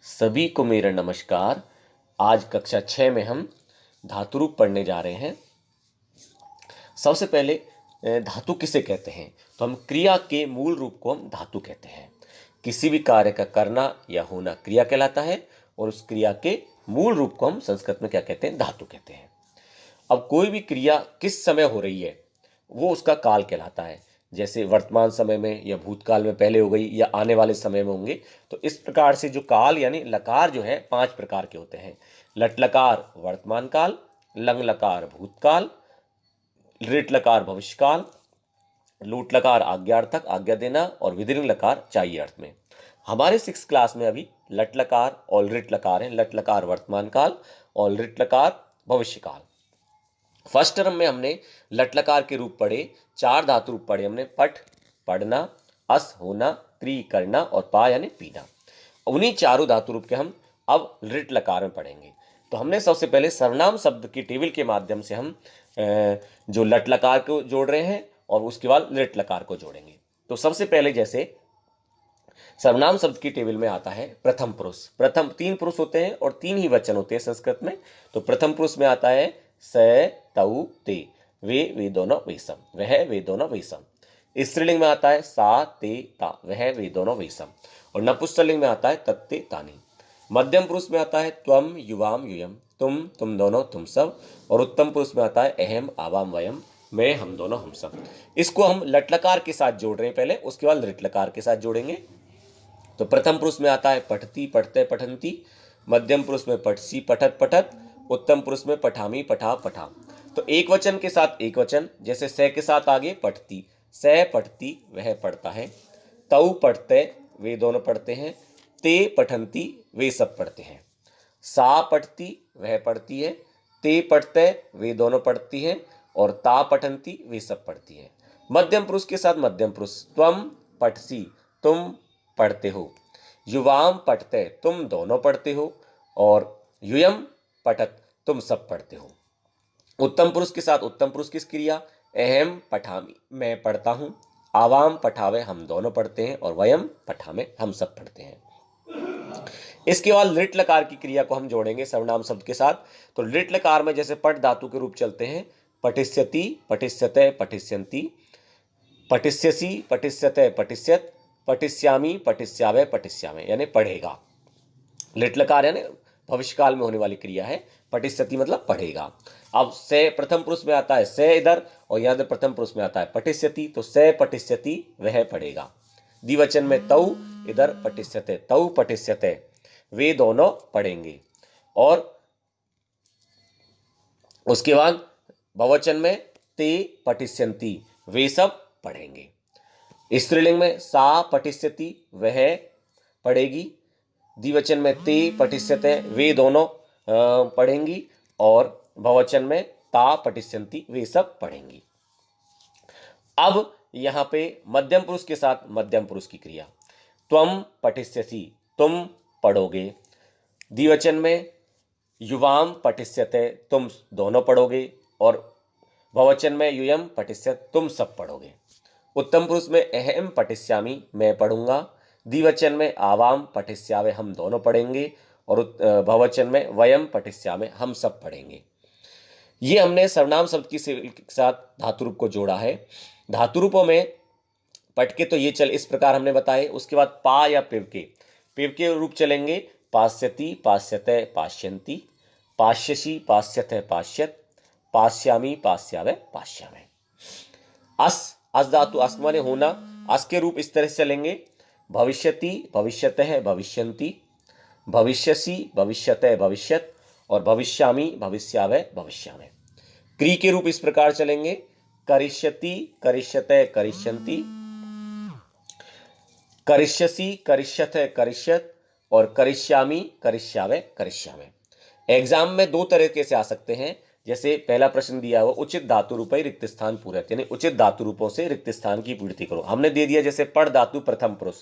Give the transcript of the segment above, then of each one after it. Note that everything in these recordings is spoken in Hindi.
सभी को मेरा नमस्कार। आज कक्षा 6 में हम धातु रूप पढ़ने जा रहे हैं। सबसे पहले धातु किसे कहते हैं? तो हम क्रिया के मूल रूप को हम धातु कहते हैं। किसी भी कार्य का करना या होना क्रिया कहलाता है और उस क्रिया के मूल रूप को हम संस्कृत में क्या कहते हैं? धातु कहते हैं। अब कोई भी क्रिया किस समय हो रही है वो उसका काल कहलाता है। जैसे वर्तमान समय में या भूतकाल में पहले हो गई या आने वाले समय में होंगे। तो इस प्रकार से जो काल यानी लकार जो है 5 प्रकार के होते हैं। लट लकार वर्तमान काल, लंग लकार भूतकाल, ऋट लकार भविष्यकाल, लूट लकार आज्ञार्थक आज्ञा देना और विधिलिंग लकार चाहिए अर्थ में। हमारे 6 क्लास में अभी लट लकार और ऋट लकार है। लट लकार वर्तमान काल और ऋट लकार भविष्य काल। फर्स्ट टर्म में हमने लट लकार के रूप पढ़े, 4 धातु रूप पढ़े हमने। पठ पढ़ना, अस होना, त्रि करना और पा यानी पीना। उन्हीं चारों धातु रूप के हम अब ऋट लकार में पढ़ेंगे। तो हमने सबसे पहले सर्वनाम शब्द की टेबल के माध्यम से हम जो लट लकार को जोड़ रहे हैं और उसके बाद ऋट लकार को जोड़ेंगे। तो सबसे पहले जैसे सर्वनाम शब्द की टेबल में आता है प्रथम पुरुष। प्रथम 3 पुरुष होते हैं और 3 ही वचन होते हैं संस्कृत में। तो प्रथम पुरुष में आता है स तऊ ते, वे दोनों वे सम, वह वे दोनों वे सम। स्त्रीलिंग में आता है सा ते ता, वह वे दोनों वे सम। और नपुंसकलिंग में आता है तत्ते तानी। मध्यम पुरुष में आता है त्वम युवाम यूयम, तुम दोनों तुम सब। और उत्तम पुरुष में आता है अहम आवाम वयम, मैं हम दोनों हम सब। इसको हम लटलकार के साथ जोड़ रहे हैं पहले, उसके बाद ऋटलकार के साथ जोड़ेंगे। तो प्रथम पुरुष में आता है पठती पठते पठंती, मध्यम पुरुष में पठसी पठत पठत, उत्तम पुरुष में पठामी पठा पठा। तो एक वचन के साथ एक वचन, जैसे स के साथ आगे पठती, स पठती वह पढ़ता है, तऊ पढ़ते वे दोनों पढ़ते हैं, ते पठंती वे सब पढ़ते हैं, सा पठती वह पढ़ती है, ते पढ़ते वे दोनों पढ़ती हैं और ता पठंती वे सब पढ़ती हैं। मध्यम पुरुष के साथ मध्यम पुरुष, त्वम पठसी तुम पढ़ते हो, युवाम पढ़ते तुम दोनों पढ़ते हो और यूयम पठत तुम सब पढ़ते हो। उत्तम पुरुष के साथ उत्तम पुरुष की क्रिया, अहम पठामी मैं पढ़ता हूं, आवाम पठावे हम दोनों पढ़ते हैं और वयम पठामे हम सब पढ़ते हैं। इसके बाद लिट लकार की क्रिया को हम जोड़ेंगे सर्वनाम शब्द के साथ। तो लिट लकार में जैसे पट धातु के रूप चलते हैं, पठिष्यति पठिष्यते पठिष्यन्ति, पठिष्यसि पठिष्यते पठिष्यत, पठिष्यामि पठिष्यावे पठिष्यामे यानी पढ़ेगा। लिट लकार यानी भविष्यकाल में होने वाली क्रिया है। पठिष्यति मतलब पढ़ेगा। अब से प्रथम पुरुष में आता है से इधर और यहां प्रथम पुरुष में आता है पठिष्यति, तो से पठिष्यति वह पढ़ेगा। द्विवचन में तऊ, इधर पठिष्यते तऊ पठिष्यते वे दोनों पढ़ेंगे। और उसके बाद बहुवचन में ते पठिष्यन्ति वे सब पढ़ेंगे। स्त्रीलिंग में सा पठिष्यति वह पढ़ेगी, द्विवचन में ते पठिष्यते वे दोनों पढ़ेंगी और बहुवचन में ता पठिष्यन्ति वे सब पढ़ेंगी। अब यहां पे मध्यम पुरुष के साथ मध्यम पुरुष की क्रिया, त्वम पठिष्यसि तुम पढ़ोगे, द्विवचन में युवाम पठिष्यते तुम दोनों पढ़ोगे और बहुवचन में यूयम पठिष्यत तुम सब पढ़ोगे। उत्तम पुरुष में अहम पठिष्यामि मैं पढ़ूंगा, द्विवचन में आवाम पठिष्यावे हम दोनों पढ़ेंगे और बहुवचन में वयम पठिष्यामे हम सब पढ़ेंगे। ये हमने सर्वनाम शब्द के साथ धातु रूप को जोड़ा है। धातु रूपों में पट के तो ये चल इस प्रकार हमने बताए। उसके बाद पा या पिव के रूप चलेंगे, पास्यति पास्यते पास्यन्ति, पास्यसि पास्यते पास्यत, पास्यामि पास्यावे पास्यामे। अस धातु अस माने होना, अस के रूप इस तरह से चलेंगे, भविष्यति भविष्यतः भविष्यन्ति, भविष्यसि भविष्यते भविष्यत और भविष्यामि भविष्यावे भविष्यामे। क्री के रूप इस प्रकार चलेंगे, करिष्यति करिष्यते करिष्यन्ति, करिष्यसि करिष्यते करिष्यत और करिष्यामि करिष्यावे करिष्यामे। एग्जाम में 2 तरीके से आ सकते हैं। जैसे पहला प्रश्न दिया हुआ उचित धातु रूप रिक्त स्थान पूरक, यानी उचित धातु रूपों से रिक्त स्थान की पूर्ति करो। हमने दे दिया जैसे पढ़ धातु प्रथम पुरुष,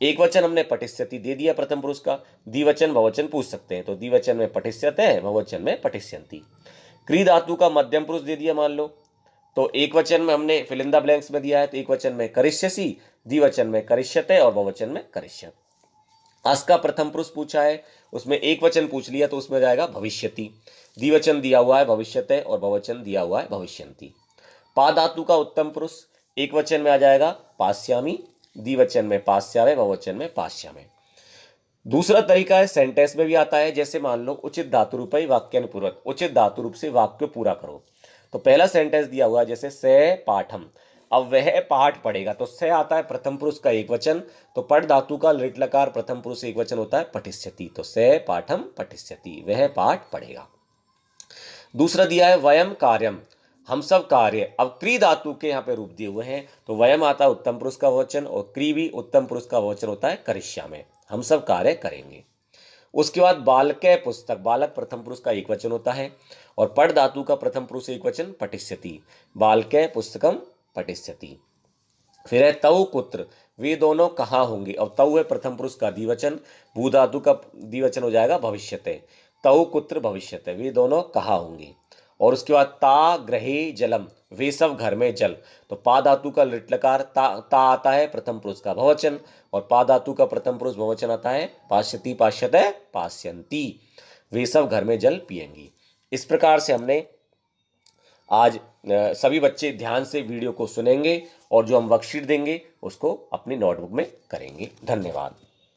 एक वचन हमने पठिष्यति दे दिया प्रथम पुरुष का, द्विवचन बहुवचन पूछ सकते हैं तो द्विवचन में पठिष्यते बहुवचन में पठिष्यन्ति। क्री धातु का मध्यम पुरुष दे दिया मान लो, तो एक वचन में हमने फिल इन द ब्लैंक्स में दिया है तो एक वचन में करिष्यसि, द्विवचन में करिष्यते और बहुवचन में करिष्यत। अस का प्रथम पुरुष पूछा है, उसमें एक वचन पूछ लिया तो उसमें जाएगा भविष्यति। द्विवचन दिया हुआ है भविष्यते और बहुवचन दिया हुआ है भविष्यन्ति। पा धातु का उत्तम पुरुष एक वचन में आ जाएगा पास्यामी, द्विवचन में पास्यावे, बहुवचन में पास्यामे। दूसरा तरीका है सेंटेंस में भी आता है, जैसे मान लो उचित धातु रूप वाक्यानुपूर्वक, उचित धातु रूप से वाक्य पूरा करो। तो पहला सेंटेंस दिया हुआ है जैसे से पाठम, अब वह पाठ पढ़ेगा, तो से आता है प्रथम पुरुष का एक वचन, तो पढ़ धातु का लिट लकार प्रथम पुरुष एक वचन होता है पठिष्यति, तो से पाठम पठिष्यति, वह पाठ पढ़ेगा। दूसरा दिया है वयम कार्यम, हम सब कार्य। अब क्री धातु के यहाँ पे रूप दिए हुए हैं, तो वयम आता है उत्तम पुरुष का वचन और क्री भी उत्तम पुरुष का वचन होता है करिष्यामि, हम सब कार्य करेंगे। उसके बाद बालके पुस्तक, बालक प्रथम पुरुष का एक वचन होता है और पढ़ धातु का प्रथम पुरुष एक वचन पठिष्यति, बालके पुस्तकम पठिष्यति। फिर है तव कुत्र, वे दोनों कहाँ होंगे। अब तव है प्रथम पुरुष का द्विवचन, भू धातु का द्विवचन हो जाएगा भविष्यते, तव कुत्र भविष्यते, वे दोनों कहाँ होंगे। और उसके बाद ता ग्रहे जलम, वे सब घर में जल, तो पा धातु का लिट्लकार ता आता है प्रथम पुरुष का बहुवचन और पा धातु का प्रथम पुरुष बहुवचन आता है पाश्यति पाश्यते पाश्यन्ति, वे सब घर में जल पिएंगी। इस प्रकार से हमने आज सभी बच्चे ध्यान से वीडियो को सुनेंगे और जो हम वर्कशीट देंगे उसको अपनी नोटबुक में करेंगे। धन्यवाद।